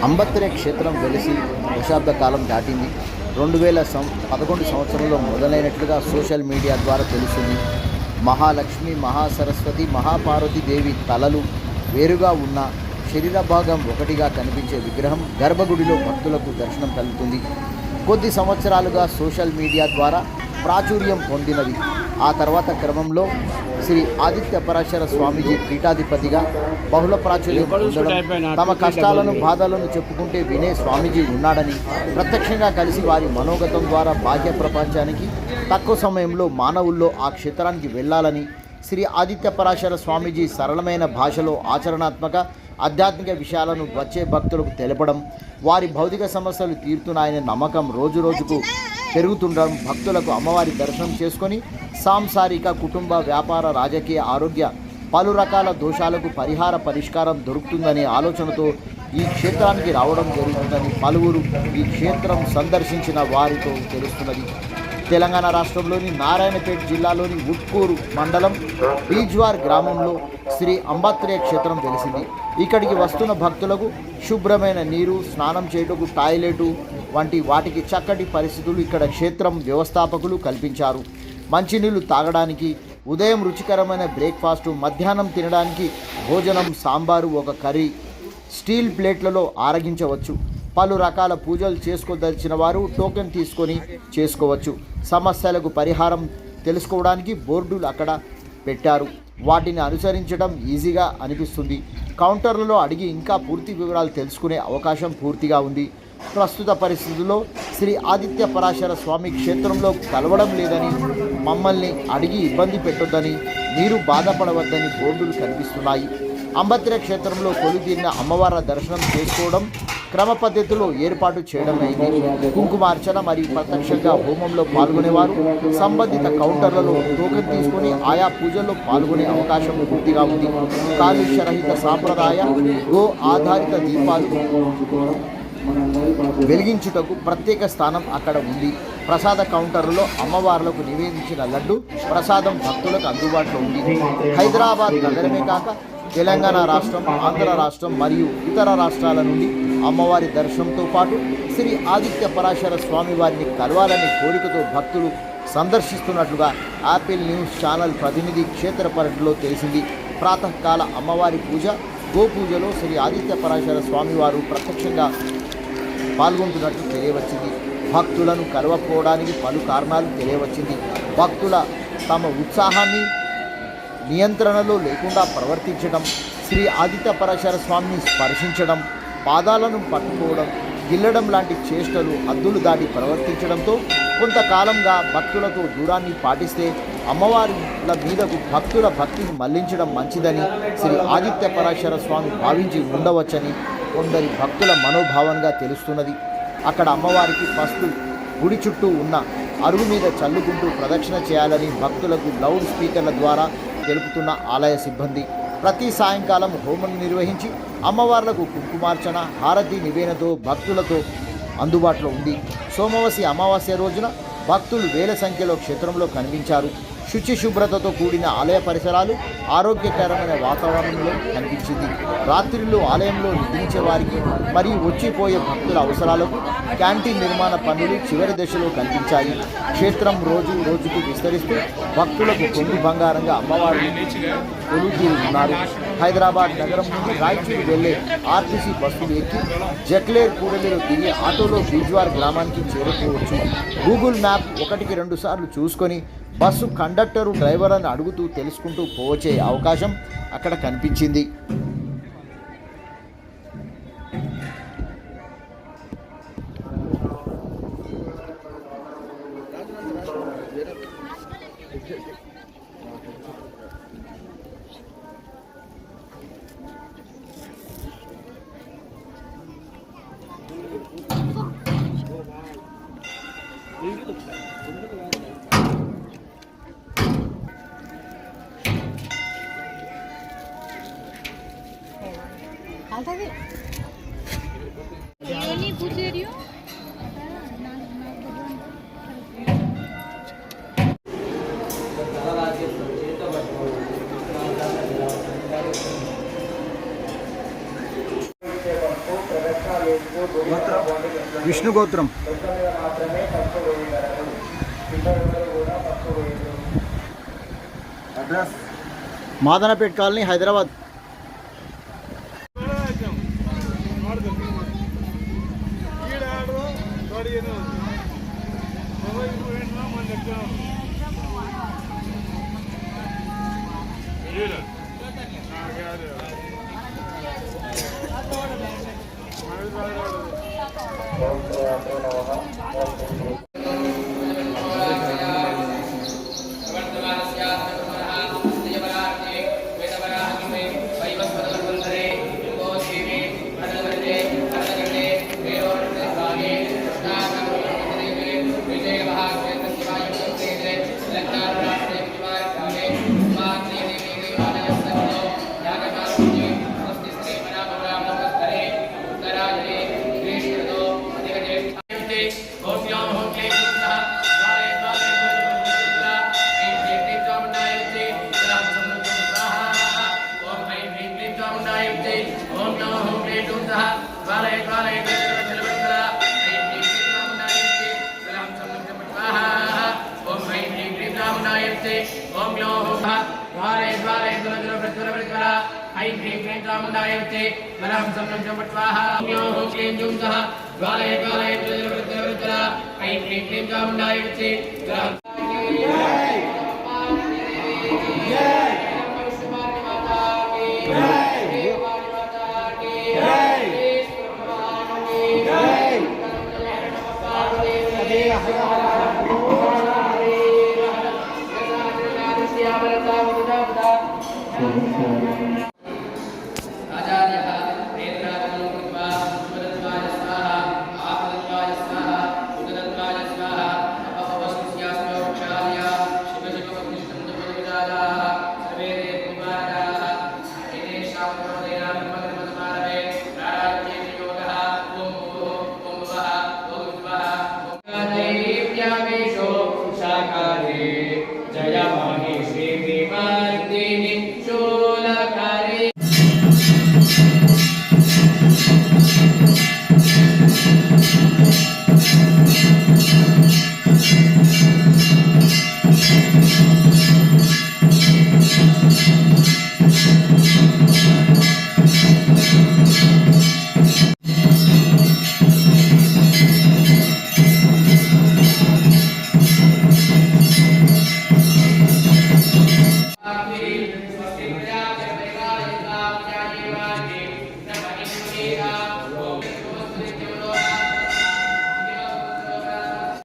అంబత్రే క్షేత్రం వెలిసి దశాబ్ద కాలం దాటింది. 2011 సంవత్సరంలో మొదలైనట్లుగా సోషల్ మీడియా ద్వారా తెలుస్తుంది. మహాలక్ష్మి, మహాసరస్వతి, మహాపార్వతి దేవి తలలు వేరుగా ఉన్న శరీర భాగం ఒకటిగా కనిపించే విగ్రహం గర్భగుడిలో భక్తులకు దర్శనం కలుగుతుంది. కొద్ది సంవత్సరాలుగా సోషల్ మీడియా ద్వారా ప్రాచుర్యం పొందినది. ఆ తర్వాత క్రమంలో శ్రీ ఆదిత్య పరాశర స్వామీజీ పీఠాధిపతిగా బహుళ ప్రాచుర్యం పొందడం, తమ కష్టాలను బాధలను చెప్పుకుంటే వినే స్వామీజీ ఉన్నాడని, ప్రత్యక్షంగా కలిసి వారి మనోగతం ద్వారా బాహ్య ప్రపంచానికి తక్కువ సమయంలో మానవుల్లో ఆ క్షేత్రానికి వెళ్ళాలని శ్రీ ఆదిత్య పరాశర స్వామీజీ సరళమైన భాషలో ఆచరణాత్మక ఆధ్యాత్మిక విషయాలను వచ్చే భక్తులకు తెలపడం, వారి భౌతిక సమస్యలు తీరుతున్నాయనే నమ్మకం రోజు రోజుకు పెరుగుతుండడం, భక్తులకు అమ్మవారి దర్శనం చేసుకొని సాంసారిక, కుటుంబ, వ్యాపార, రాజకీయ, ఆరోగ్య పలు రకాల దోషాలకు పరిష్కారం దొరుకుతుందనే ఆలోచనతో ఈ క్షేత్రానికి రావడం జరుగుతుందని పలువురు ఈ క్షేత్రం సందర్శించిన వారితో తెలుస్తున్నది. తెలంగాణ రాష్ట్రంలోని నారాయణపేట జిల్లాలోని ఉట్కూరు మండలం బీజ్వార్ గ్రామంలో శ్రీ అంబత్రే క్షేత్రం వెలిసింది. ఇక్కడికి వస్తున్న భక్తులకు శుభ్రమైన నీరు, స్నానం చేయుటకు టాయిలెటు వంటి వాటికి చక్కటి పరిస్థితులు ఇక్కడ క్షేత్రం వ్యవస్థాపకులు కల్పించారు. మంచినీళ్లు తాగడానికి, ఉదయం రుచికరమైన బ్రేక్ఫాస్టు, మధ్యాహ్నం తినడానికి భోజనం, సాంబారు, ఒక కర్రీ స్టీల్ ప్లేట్లలో ఆరగించవచ్చు. పలు రకాల పూజలు చేసుకోదలిచిన వారు టోకెన్ తీసుకొని చేసుకోవచ్చు. సమస్యలకు పరిహారం తెలుసుకోవడానికి బోర్డులు అక్కడ పెట్టారు. వాటిని అనుసరించడం ఈజీగా అనిపిస్తుంది. కౌంటర్లలో అడిగి ఇంకా పూర్తి వివరాలు తెలుసుకునే అవకాశం పూర్తిగా ఉంది. ప్రస్తుత పరిస్థితుల్లో శ్రీ ఆదిత్య పరాశర స్వామి క్షేత్రంలో కలవడం లేదని, మమ్మల్ని అడిగి ఇబ్బంది పెట్టొద్దని, మీరు బాధపడవద్దని బోర్డులు కనిపిస్తున్నాయి. అంబత్రే క్షేత్రంలో కొలుతీరిన అమ్మవారి దర్శనం చేసుకోవడం క్రమ పద్ధతిలో ఏర్పాటు చేయడం అయింది. కుంకుమార్చన మరియు ప్రత్యక్షంగా హోమంలో పాల్గొనేవారు సంబంధిత కౌంటర్లలో టోకెన్ తీసుకుని ఆయా పూజల్లో పాల్గొనే అవకాశం పూర్తిగా ఉంది. కాలుష్యరహిత సాంప్రదాయ గో ఆధారిత దీపాలు వెలిగించుటకు ప్రత్యేక స్థానం అక్కడ ఉంది. ప్రసాద కౌంటర్లో అమ్మవార్లకు నివేదించిన లడ్డు ప్రసాదం భక్తులకు అందుబాటులో ఉంది. హైదరాబాద్ నగరమే కాక తెలంగాణ రాష్ట్రం, ఆంధ్ర రాష్ట్రం మరియు ఇతర రాష్ట్రాల నుండి అమ్మవారి దర్శనంతో పాటు శ్రీ ఆదిత్య పరాశర స్వామి వారిని కలవాలని కోరికతో భక్తులు సందర్శిస్తున్నట్లుగా యాపిల్ న్యూస్ ఛానల్ ప్రతినిధి క్షేత్ర పర్యటనలో తెలిసింది. ప్రాతకాల అమ్మవారి పూజ, గోపూజలో శ్రీ ఆదిత్య పరాశర స్వామివారు ప్రత్యక్షంగా పాల్గొంటున్నట్లు తెలియవచ్చింది. భక్తులను కలవకపోవడానికి పలు కారణాలు తెలియవచ్చింది. భక్తుల తమ ఉత్సాహాన్ని నియంత్రణలో లేకుండా ప్రవర్తించడం, శ్రీ ఆదిత్య పరాశర స్వామిని స్పర్శించడం, పాదాలను పట్టుకోవడం, గిల్లడం లాంటి చేష్టలు హద్దులు దాటి ప్రవర్తించడంతో కొంతకాలంగా భక్తులతో దూరాన్ని పాటిస్తే అమ్మవారిల మీదకు భక్తుల భక్తిని మళ్లించడం మంచిదని శ్రీ ఆదిత్య పరాశర స్వామి భావించి ఉండవచ్చని కొందరి భక్తుల మనోభావంగా తెలుస్తున్నది. అక్కడ అమ్మవారికి పసుపు గుడి చుట్టూ ఉన్న అరుగు మీద చల్లుకుంటూ ప్రదక్షిణ చేయాలని భక్తులకు లౌడ్ స్పీకర్ల ద్వారా తెలుపుతున్న ఆలయ సిబ్బంది. ప్రతి సాయంకాలం హోమం నిర్వహించి అమ్మవార్లకు కుంకుమార్చన, హారతి నివేదనతో భక్తులతో అందుబాటులో ఉంది. సోమవశి అమావాస్య రోజున భక్తులు వేల సంఖ్యలో క్షేత్రంలో కనిపించారు. శుచి శుభ్రతతో కూడిన ఆలయ పరిసరాలు ఆరోగ్యకరమైన వాతావరణంలో కనిపించింది. రాత్రిలో ఆలయంలో నిద్రించే వారికి మరియు వచ్చిపోయే భక్తుల అవసరాలకు క్యాంటీన్ నిర్మాణ పనులు చివరి దశలో కనిపించాయి. క్షేత్రం రోజు రోజుకు విస్తరిస్తూ భక్తులకు కొంగు బంగారంగా అమ్మవారు కొలుతీరి ఉన్నారు. హైదరాబాద్ నగరం నుండి రాయచూరు వెళ్లే ఆర్టీసీ బస్సులు ఎక్కి జక్లేర్ కూడలిలో దిగి ఆటోలో బీజ్వార్ గ్రామానికి చేరుకోవచ్చు. గూగుల్ మ్యాప్ 1-2 సార్లు చూసుకొని బస్సు కండక్టరు, డ్రైవర్లను అడుగుతూ తెలుసుకుంటూ పోవచ్చే అవకాశం అక్కడ కనిపించింది. విష్ణు గోత్రం. Address Madanapet colony, Hyderabad. Amen.